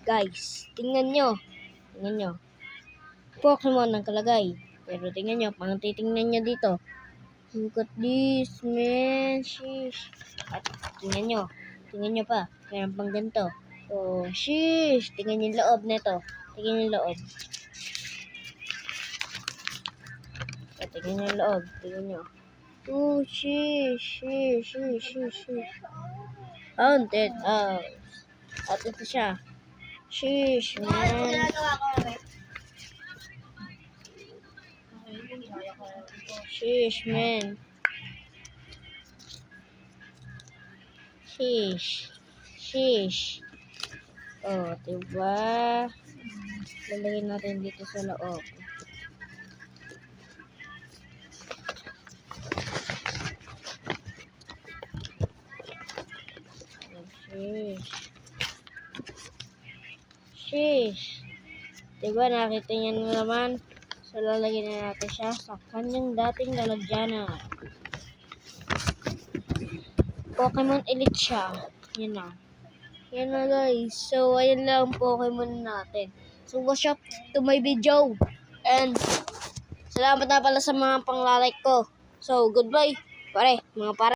Guys, tingnan nyo. Tingnan nyo. Pokemon ang kalagay. Pero tingnan nyo, pang titingnan nyo dito. Look at this, man. Sheesh. At tingnan nyo. Tingnan nyo pa. Meron pang ganito. Oh, sheesh. Tingnan nyo yung loob nito. Tingnan nyo yung loob. At tingnan nyo yung loob. Tingnan nyo. Oh, sheesh. Sheesh. Sheesh. Sheesh. Sheesh. Haunted house. At ito siya. Sheesh, man. Sheesh, man. Sheesh. Sheesh. Oh, diba? Lalagyan natin dito sa loob. Sheesh. Sheesh. Diba, nakita niyo naman? So, lalagyan na natin siya sa kanyang dating lalagyanan. Pokemon Elite siya. Yan na. Yan na, guys. So, ayan lang ang Pokemon natin. So, watch up to my video. And, salamat na pala sa mga panglalike ko. So, goodbye. Pare, mga pare.